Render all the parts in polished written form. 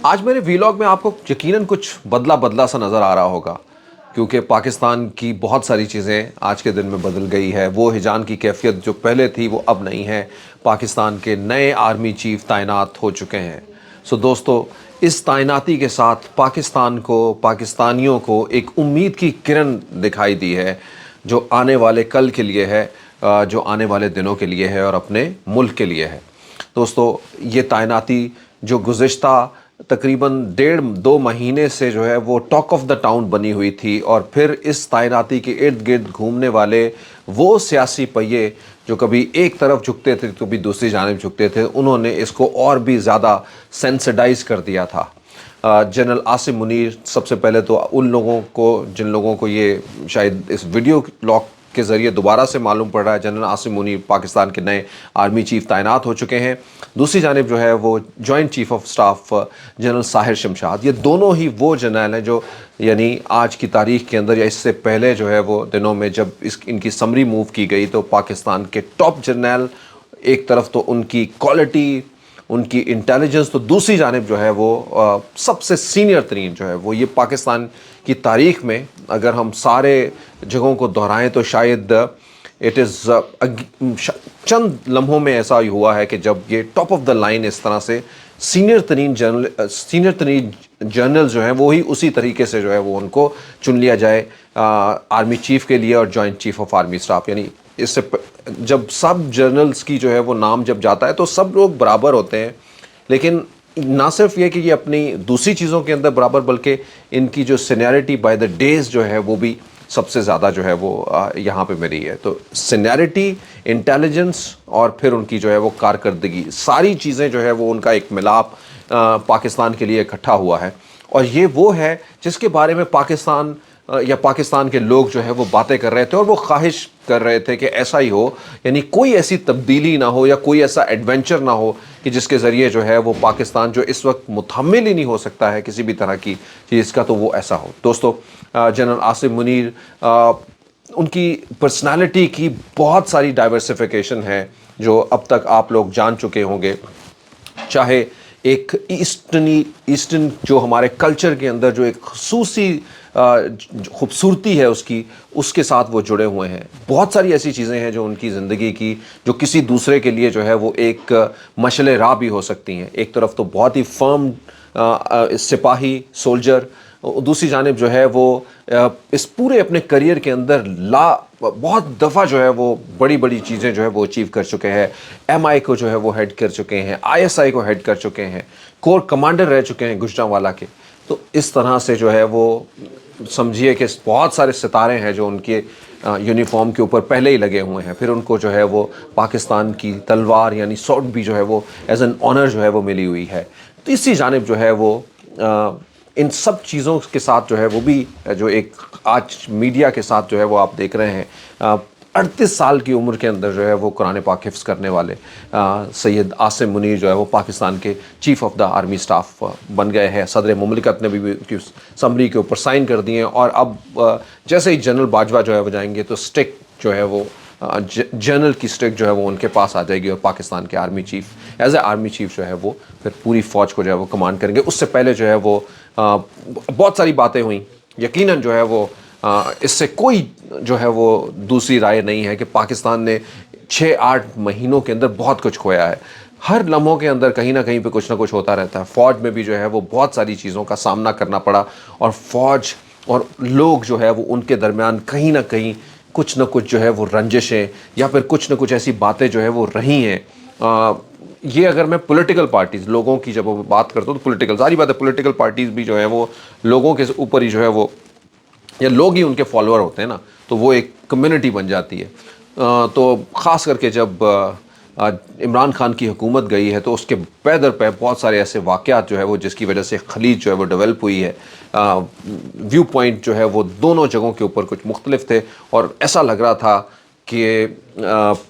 آج میرے ویلاگ میں آپ کو یقیناً کچھ بدلا سا نظر آ رہا ہوگا، کیونکہ پاکستان کی بہت ساری چیزیں آج کے دن میں بدل گئی ہے۔ وہ ہیجان کی کیفیت جو پہلے تھی وہ اب نہیں ہے۔ پاکستان کے نئے آرمی چیف تعینات ہو چکے ہیں۔ دوستو، اس تعیناتی کے ساتھ پاکستان کو، پاکستانیوں کو ایک امید کی کرن دکھائی دی ہے، جو آنے والے کل کے لیے ہے، جو آنے والے دنوں کے لیے ہے اور اپنے ملک کے لیے ہے۔ دوستو، یہ تعیناتی جو گزشتہ تقریباً 1.5-2 مہینے سے جو ہے وہ ٹاک آف دا ٹاؤن بنی ہوئی تھی، اور پھر اس تعیناتی کے ارد گرد گھومنے والے وہ سیاسی پہیے جو کبھی ایک طرف جھکتے تھے کبھی دوسری جانب جھکتے تھے، انہوں نے اس کو اور بھی زیادہ سینسڈائز کر دیا تھا۔ جنرل عاصم منیر، سب سے پہلے تو ان لوگوں کو جن لوگوں کو یہ شاید اس ویڈیو لاگ کے ذریعے دوبارہ سے معلوم پڑ رہا ہے، جنرل عاصم منیر پاکستان کے نئے آرمی چیف تعینات ہو چکے ہیں۔ دوسری جانب جو ہے وہ joint chief of staff general Sahir Shamshad, یہ دونوں ہی وہ جنرل ہیں جو یعنی آج کی تاریخ کے اندر یا اس سے پہلے جو ہے وہ دنوں میں جب ان کی سمری موو کی گئی تو پاکستان کے ٹاپ جرنیل، ایک طرف تو ان کی کوالٹی، ان کی انٹیلیجنس، تو دوسری جانب جو ہے وہ سب سے سینئر ترین جو ہے وہ یہ پاکستان کی تاریخ میں اگر ہم سارے جگہوں کو دہرائیں تو شاید اٹ از چند لمحوں میں ایسا ہی ہوا ہے کہ جب یہ ٹاپ آف دا لائن اس طرح سے سینئر ترین جنرل جو ہیں وہی اسی طریقے سے جو ہے وہ ان کو چن لیا جائے آرمی چیف کے لیے اور joint chief of army staff. یعنی اس سے جب سب جنرلز کی جو ہے وہ نام جب جاتا ہے تو سب لوگ برابر ہوتے ہیں، لیکن نہ صرف یہ کہ یہ اپنی دوسری چیزوں کے اندر برابر، بلکہ ان کی جو سینیئرٹی بائی دا ڈیز جو ہے وہ بھی سب سے زیادہ جو ہے وہ یہاں پہ ملی ہے۔ تو سینیئرٹی، انٹیلیجنس اور پھر ان کی جو ہے وہ کارکردگی، ساری چیزیں جو ہے وہ ان کا ایک ملاپ پاکستان کے لیے اکٹھا ہوا ہے، اور یہ وہ ہے جس کے بارے میں پاکستان یا پاکستان کے لوگ جو ہے وہ باتیں کر رہے تھے اور وہ خواہش کر رہے تھے کہ ایسا ہی ہو، یعنی کوئی ایسی تبدیلی نہ ہو یا کوئی ایسا ایڈونچر نہ ہو کہ جس کے ذریعے جو ہے وہ پاکستان جو اس وقت متحمل ہی نہیں ہو سکتا ہے کسی بھی طرح کی چیز کا، تو وہ ایسا ہو۔ دوستو، جنرل عاصم منیر، ان کی پرسنالٹی کی بہت ساری ڈائیورسیفیکیشن ہے جو اب تک آپ لوگ جان چکے ہوں گے، چاہے ایک ایسٹرن جو ہمارے کلچر کے اندر جو ایک خصوصی خوبصورتی ہے اس کے ساتھ وہ جڑے ہوئے ہیں۔ بہت ساری ایسی چیزیں ہیں جو ان کی زندگی کی جو کسی دوسرے کے لیے جو ہے وہ ایک مشعل راہ بھی ہو سکتی ہیں۔ ایک طرف تو بہت ہی فرم سپاہی سولجر، دوسری جانب جو ہے وہ اس پورے اپنے کریئر کے اندر بہت دفعہ جو ہے وہ بڑی چیزیں جو ہے وہ اچیو کر چکے ہیں۔ ایم آئی کو جو ہے وہ ہیڈ کر چکے ہیں، آئی ایس آئی کو ہیڈ کر چکے ہیں، کور کمانڈر رہ چکے ہیں گوجرانوالا کے۔ تو اس طرح سے جو ہے وہ سمجھیے کہ بہت سارے ستارے ہیں جو ان کے یونیفارم کے اوپر پہلے ہی لگے ہوئے ہیں۔ پھر ان کو جو ہے وہ پاکستان کی تلوار یعنی سوٹ بھی جو ہے وہ ایز این آنر جو ہے وہ ملی ہوئی ہے۔ تیسری جانب جو ہے وہ ان سب چیزوں کے ساتھ جو ہے وہ بھی جو ایک آج میڈیا کے ساتھ جو ہے وہ آپ دیکھ رہے ہیں، 38 سال کی عمر کے اندر جو ہے وہ قرآن پاک حفظ کرنے والے سید عاصم منیر جو ہے وہ پاکستان کے chief of the army staff بن گئے ہیں۔ صدر مملکت نے بھی سمری کے اوپر سائن کر دیے ہیں، اور اب جیسے ہی جنرل باجوہ جو ہے وہ جائیں گے تو اسٹک جو ہے وہ جنرل کی اسٹک جو ہے وہ ان کے پاس آ جائے گی، اور پاکستان کے army chief as A army chief جو ہے وہ پھر پوری فوج کو جو ہے وہ کمانڈ کریں گے۔ اس سے پہلے جو ہے وہ بہت ساری باتیں ہوئیں، یقیناً جو ہے وہ اس سے کوئی جو ہے وہ دوسری رائے نہیں ہے کہ پاکستان نے 6-8 مہینوں کے اندر بہت کچھ کھویا ہے۔ ہر لمحوں کے اندر کہیں نہ کہیں پہ کچھ نہ کچھ ہوتا رہتا ہے۔ فوج میں بھی جو ہے وہ بہت ساری چیزوں کا سامنا کرنا پڑا، اور فوج اور لوگ جو ہے وہ ان کے درمیان کہیں نہ کہیں کچھ نہ کچھ جو ہے وہ رنجشیں یا پھر کچھ نہ کچھ ایسی باتیں جو ہے وہ رہی ہیں۔ یہ اگر میں پولیٹیکل پارٹیز لوگوں کی جب بات کرتا ہوں تو پولیٹیکل، ظاہری بات ہے پولیٹیکل پارٹیز بھی جو ہے وہ لوگوں کے اوپر ہی جو ہے وہ، یا لوگ ہی ان کے فالوور ہوتے ہیں نا، تو وہ ایک کمیونٹی بن جاتی ہے۔ تو خاص کر کے جب عمران خان کی حکومت گئی ہے تو اس کے پے در پہ بہت سارے ایسے واقعات جو ہے وہ جس کی وجہ سے خلیج جو ہے وہ ڈیولپ ہوئی ہے۔ ویو پوائنٹ جو ہے وہ دونوں جگہوں کے اوپر کچھ مختلف تھے، اور ایسا لگ رہا تھا کہ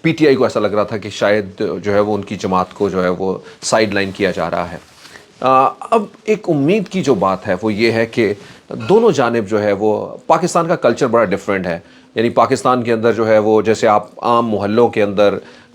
پی ٹی آئی کو ایسا لگ رہا تھا کہ شاید جو ہے وہ ان کی جماعت کو جو ہے وہ سائیڈ لائن کیا جا رہا ہے۔ اب ایک امید کی جو بات ہے وہ یہ ہے کہ دونوں جانب جو ہے وہ، پاکستان کا کلچر بڑا ڈیفرنٹ ہے۔ یعنی پاکستان کے اندر جو ہے وہ جیسے آپ عام محلوں کے اندر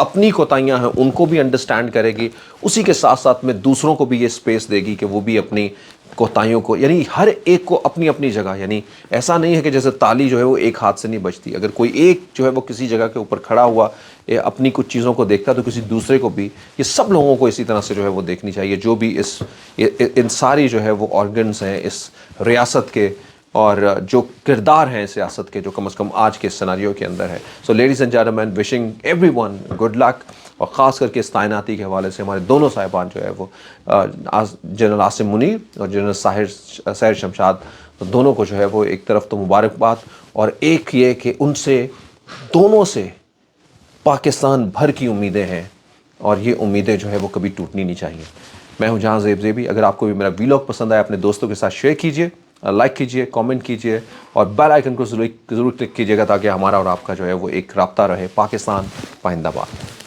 اپنی کوتاہیاں ہیں ان کو بھی انڈرسٹینڈ کرے گی, اسی کے ساتھ ساتھ میں دوسروں کو بھی یہ اسپیس دے گی کہ وہ بھی اپنی کوتاہیوں کو, یعنی ہر ایک کو اپنی اپنی جگہ, یعنی ایسا نہیں ہے کہ جیسے تالی جو ہے وہ ایک ہاتھ سے نہیں بجتی, اگر کوئی ایک جو ہے وہ کسی جگہ کے اوپر کھڑا ہوا اپنی کچھ چیزوں کو دیکھتا تو کسی دوسرے کو بھی, یہ سب لوگوں کو اسی طرح سے جو ہے وہ دیکھنی چاہیے, جو بھی ان ساری جو ہے وہ آرگنز ہیں اس ریاست کے اور جو کردار ہیں سیاست کے, جو کم از کم آج کے سیناریو کے اندر ہے. So ladies and gentlemen, wishing everyone good luck, اور خاص کر کے اس تعیناتی کے حوالے سے ہمارے دونوں صاحبان جو ہے وہ جنرل عاصم منیر اور جنرل سحر شمشاد, دونوں کو جو ہے وہ ایک طرف تو مبارکباد, اور ایک یہ کہ ان سے دونوں سے پاکستان بھر کی امیدیں ہیں, اور یہ امیدیں جو ہے وہ کبھی ٹوٹنی نہیں چاہیے. میں ہوں جہاں زیب زیبی. اگر آپ کو بھی میرا ویلاگ پسند آیا اپنے دوستوں کے ساتھ شیئر کیجئے, لائک کیجئے, کامنٹ کیجئے, اور بیل آئیکن کو ضرور کلک کیجئے گا تاکہ ہمارا اور آپ کا جو ہے وہ ایک رابطہ رہے. پاکستان پائندہ باد.